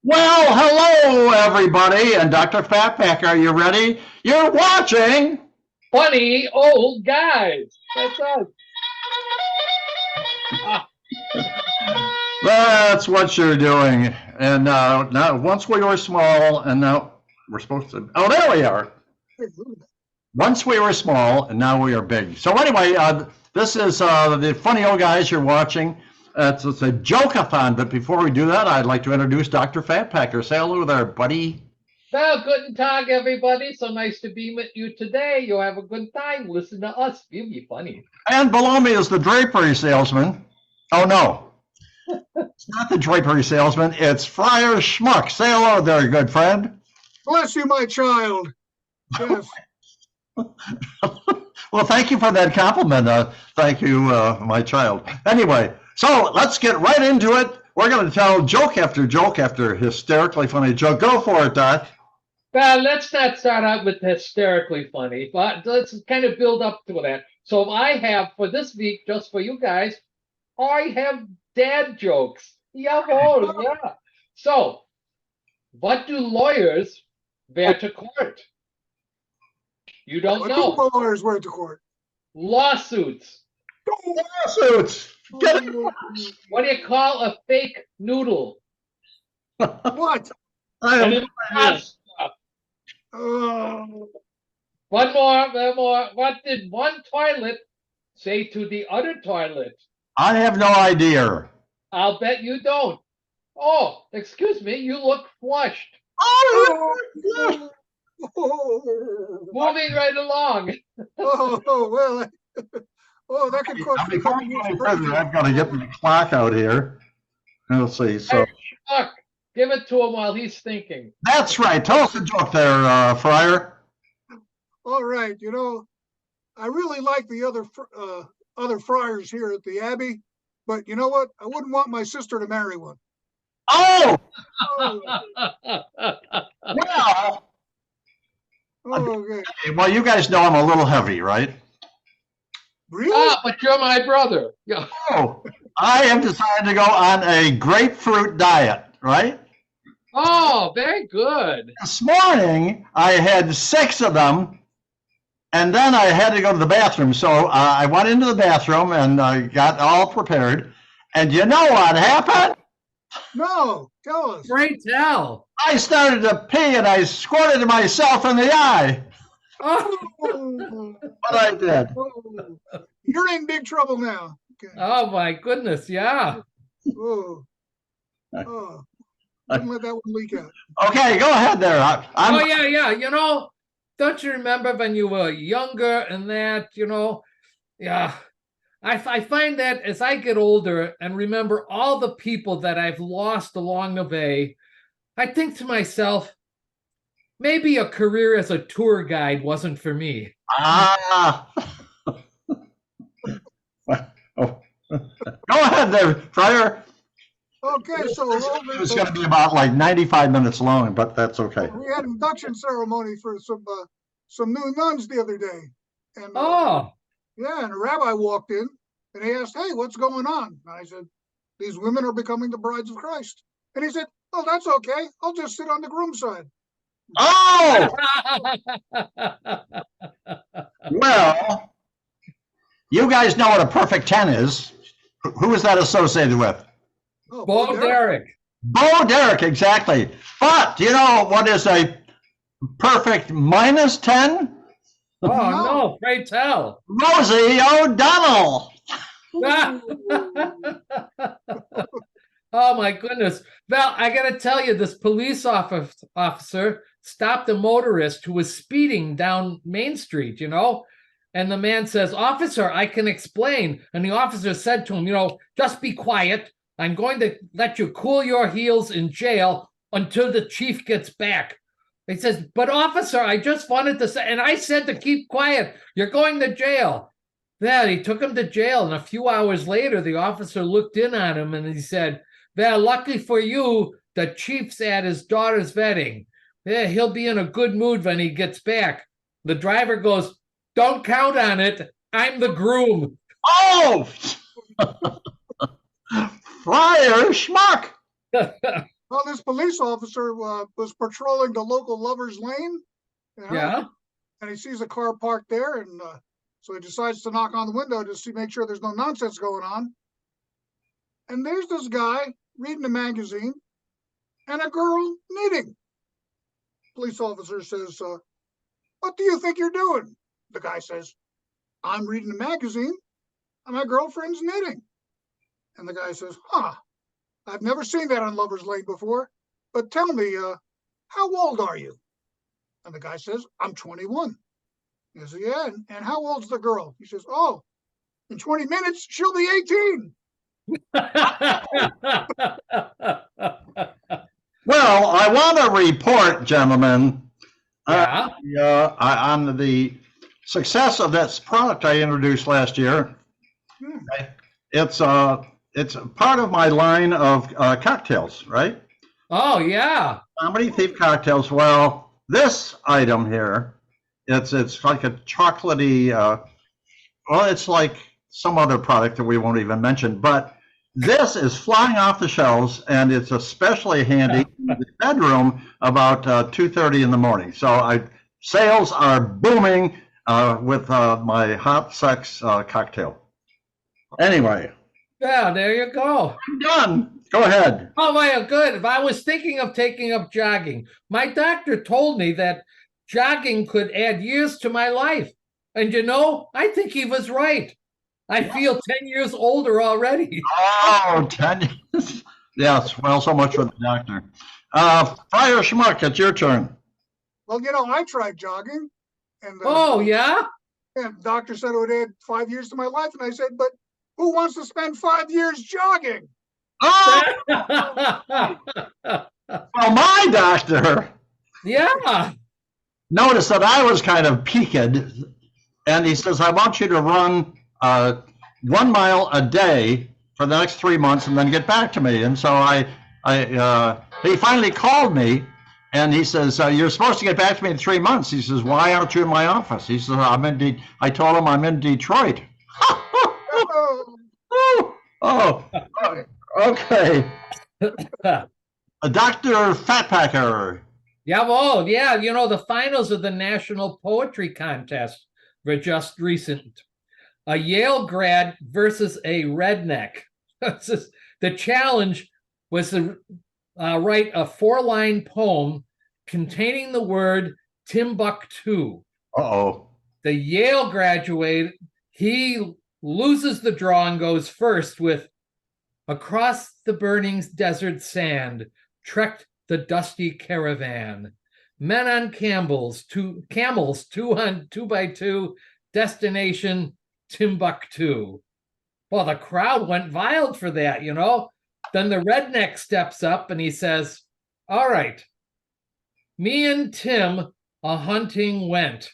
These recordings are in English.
Well, hello, everybody, and Dr. Fatpack, are you ready? You're watching. Funny old guys. That's us. Ah, That's what you're doing. And now, once we were small, and now we're supposed to. Oh, there we are. Once we were small, and now we are big. So anyway, this is the funny old guys you're watching. It's a joke-a-thon, but before we do that, I'd like to introduce Dr. Fatpacker. Say hello there, buddy. well, guten Tag, everybody. So nice to be with you today. You'll have a good time. Listen to us. You'll be funny. And below me is the drapery salesman. Oh, no. It's not the drapery salesman. It's Friar Schmuck. Say hello there, good friend. Bless you, my child. Yes. Well, thank you for that compliment. Thank you, my child. Anyway, so let's get right into it. We're going to tell joke after hysterically funny joke. Go for it, Doc. Well, let's not start out with hysterically funny, but let's kind of build up to that. So I have for this week, just for you guys, I have dad jokes. Jawohl, yeah. So, what do lawyers wear to court? You don't What know. do lawyers wear to court? Lawsuits. Lawsuits. Get it? What do you call a fake noodle? What? I have no idea. Oh, One more. What did one toilet say to the other toilet? I have no idea. I'll bet you don't. Oh, excuse me, you look flushed. Oh, yeah. Moving right along. Well, that could cost me a Before couple we go years any of further, crazy. I've got to get the clock out here. Let's see. So Hey, Schmuck, give it to him while he's thinking. that's right. Tell us a joke there, Friar. All right, I really like the other friars here at the Abbey, but you know what? I wouldn't want my sister to marry one. Oh, Oh, well. okay. Well, you guys know I'm a little heavy, right? Really? But you're my brother. Yeah. Oh, I have decided to go on a grapefruit diet, right? Oh, very good. This morning, I had 6 of them, and then I had to go to the bathroom. So I went into the bathroom and I got all prepared. And you know what happened? No, tell us. Great tell. I started to pee and I squirted myself in the eye. Oh, Oh, What I did. you're in big trouble now. Okay. oh my goodness, yeah. Oh, oh, wouldn't let that one leak out. Okay, go ahead there. Oh yeah. Don't you remember when you were younger and that, yeah. I find that as I get older and remember all the people that I've lost along the way, I think to myself, maybe a career as a tour guide wasn't for me. Ah. Oh. Go ahead there, Friar. Okay, so It was going to be about like 95 minutes long, but that's okay. we had an induction ceremony for some new nuns the other day, and Oh, yeah, and a rabbi walked in and he asked, "Hey, what's going on?" And I said, "These women are becoming the brides of Christ." And he said, "Oh, that's okay. I'll just sit on the groom side." Oh, well, you guys know what a perfect 10 is. Who is that associated with? Oh, Bo Derek. Bo Derek, exactly. But do you know what is a perfect minus 10? Oh No. no, pray tell. Rosie O'Donnell. Oh my goodness. Well, I gotta tell you, this police officer stopped a motorist who was speeding down Main Street, and the man says, "Officer, I can explain." And the officer said to him, "Just be quiet. I'm going to let you cool your heels in jail until the chief gets back." He says, "But officer, I just wanted to say," and I said to keep quiet. "You're going to jail." Well, he took him to jail, and a few hours later, the officer looked in on him and he said, "Well, lucky for you, the chief's at his daughter's wedding. Yeah, he'll be in a good mood when he gets back." The driver goes, "Don't count on it. I'm the groom." Oh, Friar Schmuck. Well, this police officer was patrolling the local lovers lane, you know, Yeah. and he sees a car parked there, and so he decides to knock on the window to make sure there's no nonsense going on. And there's this guy reading a magazine and a girl knitting. Police officer says, "What do you think you're doing?" The guy says, "I'm reading a magazine and my girlfriend's knitting." And the guy says, "Huh, I've never seen that on Lover's Lane before, but tell me, how old are you?" And the guy says, "I'm 21. He says, "Yeah, and how old's the girl?" He says, "Oh, in 20 minutes, she'll be 18. Well, I want to report, gentlemen, Yeah. on the success of that product I introduced last year. It's part of my line of cocktails, right? Oh, yeah. Comedy Thief cocktails. Well, this item here, it's like a chocolatey. Well, it's like some other product that we won't even mention, but this is flying off the shelves, and it's especially handy in the bedroom about 2:30 in the morning. So sales are booming with my hot sex cocktail. Anyway, Yeah, there you go. I'm done. Go ahead. Oh, my good. If I was thinking of taking up jogging, my doctor told me that jogging could add years to my life. And you know, I think he was right. I feel 10 years older already. Oh, 10 years. Yes, well, so much for the doctor. Friar Schmuck, it's your turn. Well, you know, I tried jogging, and Oh, yeah? and the doctor said it would add 5 years to my life, and I said, "But who wants to spend 5 years jogging?" Oh, well, my doctor Yeah. noticed that I was kind of peaked, and he says, "I want you to run 1 mile a day for the next 3 months, and then get back to me." And so he finally called me, and he says, "You're supposed to get back to me in 3 months." He says, "Why aren't you in my office?" He says, I told him I'm in Detroit. Oh, okay. Dr. Fatpacker. Yeah, well, yeah, you know, the finals of the National Poetry Contest were just recent. A Yale grad versus a redneck. The challenge was to write a 4-line poem containing the word Timbuktu. Uh-oh. The Yale graduate, he loses the draw and goes first with "Across the burning desert sand trekked the dusty caravan. Men on camels, two on 2x2, destination Timbuktu." Well, the crowd went wild for that, you know. Then the redneck steps up and he says, "All right, me and Tim a hunting went.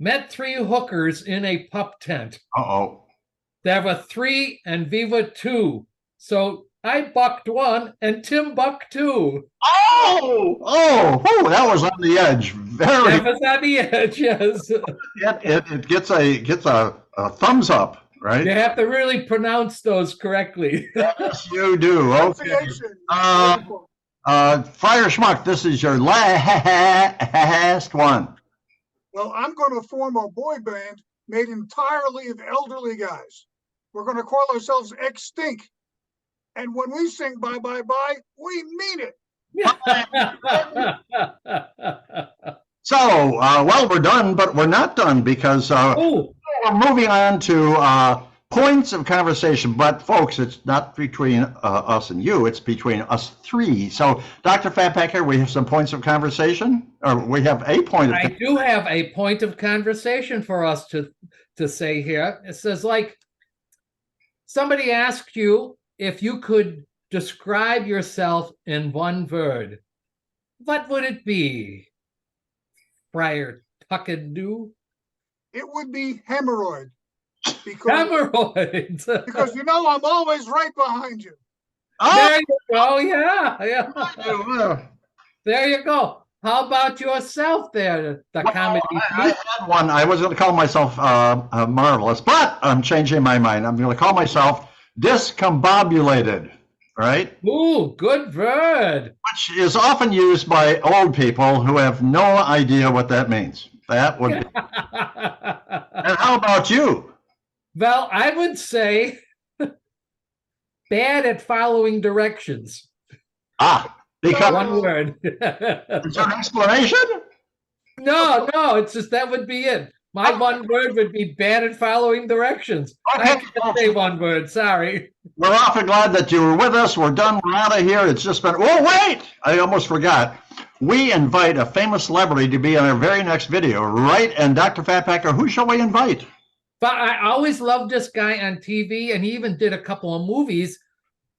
Met 3 hookers in a pup tent. Uh-oh. There were 3 and we were 2. So I bucked 1 and Tim bucked 2. Oh, that was on the edge. Very. That was on the edge, yes. It gets a thumbs up, right? You have to really pronounce those correctly. Yes, you do. Okay. Friar Schmuck, this is your last one. Well, I'm going to form a boy band made entirely of elderly guys. We're going to call ourselves Extinct. And when we sing "Bye, Bye, Bye," we mean it. So, well, we're done, but we're not done because we're moving on to points of conversation. But, folks, it's not between us and you. It's between us 3. So, Dr. Fatpacker, we have some points of conversation, or we have a point of I do have a point of conversation for us to say here. It says, like, somebody asked you if you could describe yourself in 1 word. What would it be, Friar Tuckadoo? It would be hemorrhoid. Because, Hemorrhoids. because you know I'm always right behind you. There you go. Yeah. There you go. How about yourself there, the comedy? I had one. I was going to call myself marvelous, but I'm changing my mind. I'm going to call myself discombobulated. right? Ooh, good word. Which is often used by old people who have no idea what that means. That would be. And how about you? Well, I would say bad at following directions. Ah, because One word. it's an explanation? No, it's just that would be it. My one word would be bad at following directions. I Okay, can't say one word. Sorry. we're awfully glad that you were with us. We're done. We're out of here. It's just been, oh, wait, I almost forgot. We invite a famous celebrity to be in our very next video, right? And Dr. Fatpacker, who shall we invite? But I always loved this guy on TV, and he even did a couple of movies.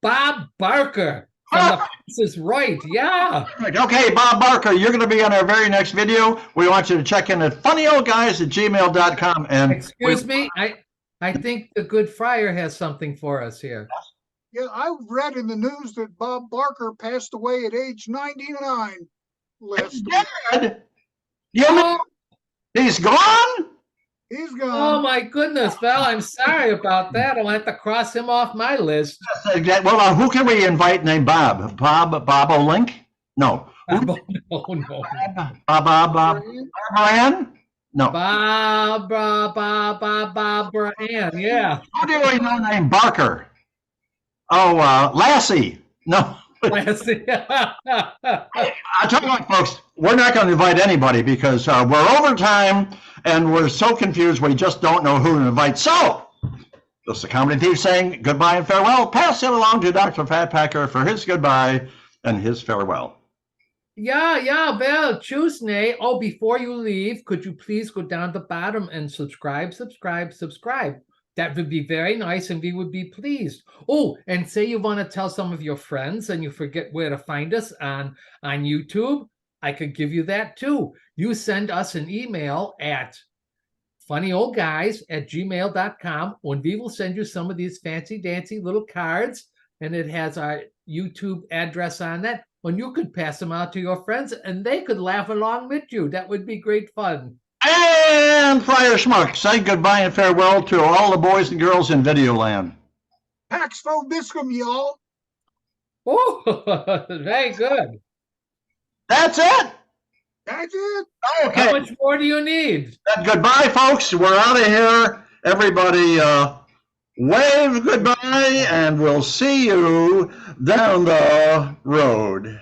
Bob Barker from The Price is Right. Yeah. Okay, Bob Barker, you're going to be on our very next video. We want you to check in at funnyoldguys@gmail.com. And Excuse me, I think the good friar has something for us here. Yeah, I read in the news that Bob Barker passed away at age 99 last week. dead. You mean he's gone? He's Oh gone. my goodness. Well, I'm sorry about that. I'll have to cross him off my list. Well, who can we invite named Bob? Bob O'Link? No. No. Bob Moran? No. Barbara Ann, yeah. Who do we know named Barker? Oh, Lassie. No. Classy. I tell you what, folks, we're not going to invite anybody because we're over time and we're so confused we just don't know who to invite. So, this is the Comedy Thief saying goodbye and farewell. Pass it along to Dr. Fatpacker for his goodbye and his farewell. Yeah, well, choose nay. Oh, before you leave, could you please go down the bottom and subscribe? That would be very nice and we would be pleased. Oh, and say you want to tell some of your friends and you forget where to find us on YouTube, I could give you that too. You send us an email at funnyoldguys@gmail.com and we will send you some of these fancy dancy little cards and it has our YouTube address on that. And you could pass them out to your friends and they could laugh along with you. That would be great fun. And Friar Schmuck, say goodbye and farewell to all the boys and girls in Videoland. Pax Vobiscum, y'all. Oh, very good. That's it. That's it. Okay. How much more do you need? Goodbye, folks. We're out of here. Everybody wave goodbye, and we'll see you down the road.